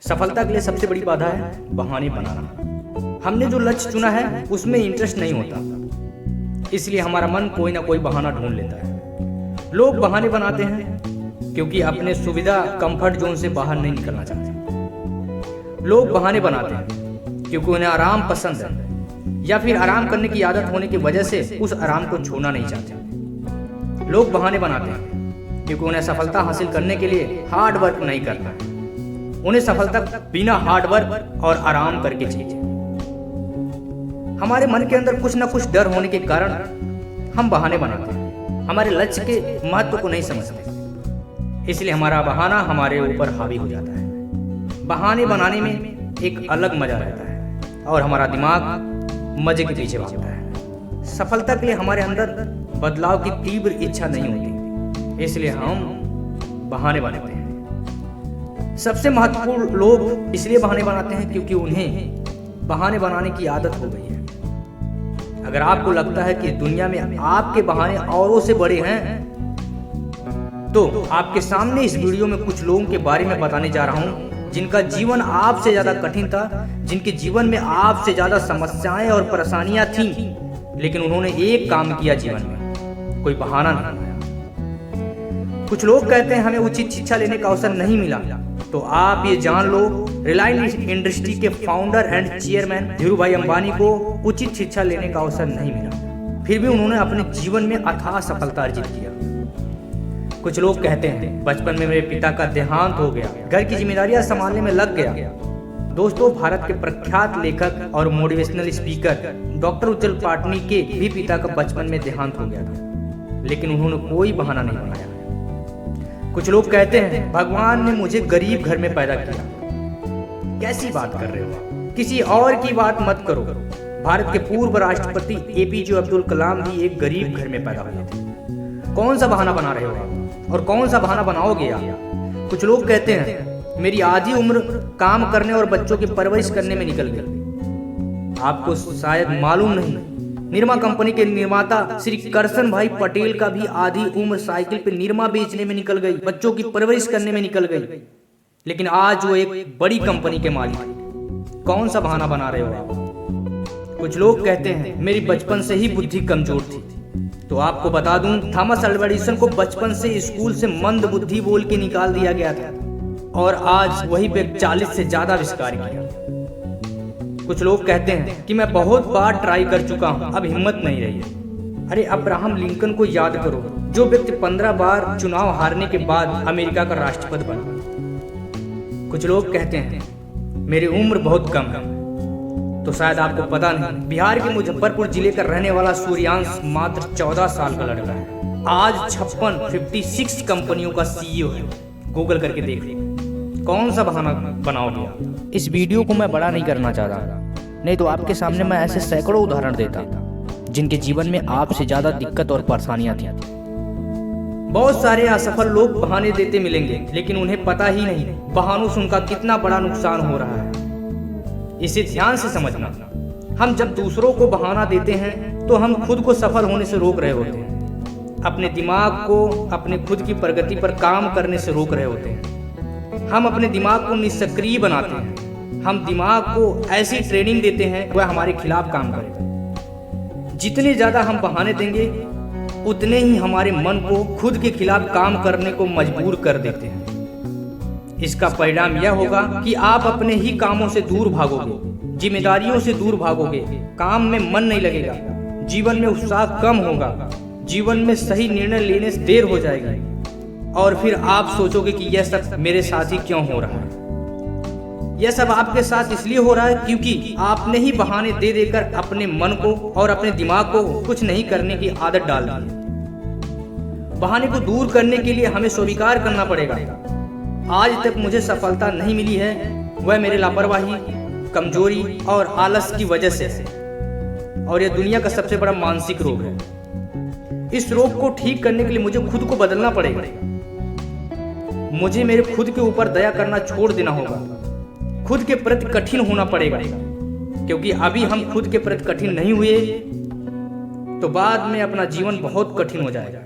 सफलता के लिए सबसे बड़ी बाधा है बहाने बनाना। हमने जो लक्ष्य चुना है उसमें इंटरेस्ट नहीं होता, इसलिए हमारा मन कोई ना कोई बहाना ढूंढ लेता है। लोग बहाने बनाते हैं क्योंकि अपने सुविधा कंफर्ट जोन से बाहर नहीं निकलना चाहते। लोग बहाने बनाते हैं क्योंकि उन्हें आराम पसंद है या फिर आराम करने की आदत होने की वजह से उस आराम को छोड़ना नहीं चाहते। लोग बहाने बनाते हैं क्योंकि उन्हें सफलता हासिल करने के लिए हार्ड वर्क नहीं करना है। उन्हें सफलता बिना हार्ड वर्क और आराम करके चाहिए। हमारे मन के अंदर कुछ ना कुछ डर होने के कारण हम बहाने बनाते हैं, हमारे लक्ष्य के महत्व को नहीं समझते, इसलिए हमारा बहाना हमारे ऊपर हावी हो जाता है। बहाने बनाने में एक अलग मजा रहता है और हमारा दिमाग मजे के पीछे भागता है। सफलता के लिए हमारे अंदर बदलाव की तीव्र इच्छा नहीं होती, इसलिए हम बहाने बनाते हैं। सबसे महत्वपूर्ण लोग इसलिए बहाने बनाते हैं क्योंकि उन्हें बहाने बनाने की आदत हो गई है। अगर आपको लगता है कि दुनिया में आपके बहाने औरों से बड़े हैं, तो आपके सामने इस वीडियो में कुछ लोगों के बारे में बताने जा रहा हूं जिनका जीवन आपसे ज्यादा कठिन था, जिनके जीवन में आपसे ज्यादा समस्याएं और परेशानियां थीं, लेकिन उन्होंने एक काम किया जीवन में, कोई बहाना नहीं बनाया। कुछ लोग कहते हैं हमें उचित शिक्षा लेने का अवसर नहीं मिला, तो आप ये जान लो रिलायंस इंडस्ट्री के founder and chairman Dhirubhai Ambani को उचित शिक्षा लेने का अवसर नहीं मिला, फिर भी उन्होंने अपने जीवन में अथाह सफलता अर्जित किया। कुछ लोग कहते हैं बचपन में मेरे पिता का देहांत हो गया, घर की जिम्मेदारियां संभालने में लग गया। दोस्तों, भारत के प्रख्यात लेखक और मोटिवेशनल स्पीकर डॉक्टर उज्जवल पाटनी के भी पिता का बचपन में देहांत हो गया था, लेकिन उन्होंने कोई बहाना नहीं बनाया। कुछ लोग कहते हैं भगवान ने मुझे गरीब घर में पैदा किया। कैसी बात कर रहे हो, किसी और की बात मत करो। भारत के पूर्व राष्ट्रपति एपीजे अब्दुल कलाम भी एक गरीब घर में पैदा हुए थे। कौन सा बहाना बना रहे हो आप और कौन सा बहाना बनाओगे आप? कुछ लोग कहते हैं मेरी आधी उम्र काम करने और बच्चों की परवरिश करने में निकल गई। आपको शायद मालूम नहीं, निरमा कंपनी के निर्माता श्री करसन भाई पटेल का भी आधी उम्र साइकिल पे निरमा बेचने में निकल गई, बच्चों की परवरिश करने में निकल गई, लेकिन आज वो एक बड़ी कंपनी के मालिक हैं। कौन सा बहाना बना रहे हो आप? कुछ लोग कहते हैं मेरी बचपन से ही बुद्धि कमजोर थी, तो आपको बता दूं थॉमस अल्वा एडिसन को बचपन से स्कूल से मंद बुद्धि बोल के निकाल दिया गया था और आज वही पे 40 से ज्यादा आविष्कार किया। कुछ लोग कहते हैं कि मैं बहुत बार ट्राई कर चुका हूं, अब हिम्मत नहीं रही है। अरे अब्राहम लिंकन को याद करो, जो व्यक्ति 15 बार चुनाव हारने के बाद अमेरिका का राष्ट्रपति बना। कुछ लोग कहते हैं मेरी उम्र बहुत कम है, तो शायद आपको पता नहीं, बिहार के मुजफ्फरपुर जिले का रहने वाला सूर्यांश मात्र 14 साल का लड़का है। आज 56 कंपनियों का सीईओ है। गूगल करके देख लो। कौन सा बहाना बनाओगे आप? इस वीडियो को मैं बड़ा नहीं करना चाहता, नहीं तो आपके सामने मैं ऐसे सैकड़ों उदाहरण देता जिनके जीवन में आपसे ज्यादा दिक्कत और परेशानियां थी। बहुत सारे असफल लोग बहाने देते मिलेंगे, लेकिन उन्हें पता ही नहीं बहानों से उनका कितना बड़ा नुकसान हो रहा है। इसे ध्यान से समझना। हम जब दूसरों को बहाना देते हैं तो हम खुद को सफल होने से रोक रहे होते हैं, अपने दिमाग को अपने खुद की प्रगति पर काम करने से रोक रहे होते हैं। हम अपने दिमाग को निष्क्रिय बनाते हैं, हम दिमाग को ऐसी ट्रेनिंग देते हैं वह हमारे खिलाफ काम करेगा। जितने ज्यादा हम बहाने देंगे उतने ही हमारे मन को खुद के खिलाफ काम करने को मजबूर कर देते हैं। इसका परिणाम यह होगा कि आप अपने ही कामों से दूर भागोगे, जिम्मेदारियों से दूर भागोगे, काम में मन नहीं लगेगा, जीवन में उत्साह कम होगा, जीवन में सही निर्णय लेने से देर हो जाएगी और फिर आप सोचोगे कि यह सब मेरे साथ ही क्यों हो रहा है। यह सब आपके साथ इसलिए हो रहा है क्योंकि आपने ही बहाने दे देकर अपने मन को और अपने दिमाग को कुछ नहीं करने की आदत डाल दी है। बहाने को दूर करने के लिए हमें स्वीकार करना पड़ेगा आज तक मुझे सफलता नहीं मिली है, वह मेरे लापरवाही, कमजोरी और आलस की वजह से है, और यह दुनिया का सबसे बड़ा मानसिक रोग है। इस रोग को ठीक करने के लिए मुझे खुद को बदलना पड़ेगा। मुझे मेरे खुद के ऊपर दया करना छोड़ देना होगा, खुद के प्रति कठिन होना पड़ेगा, क्योंकि अभी हम खुद के प्रति कठिन नहीं हुए तो बाद में अपना जीवन बहुत कठिन हो जाएगा।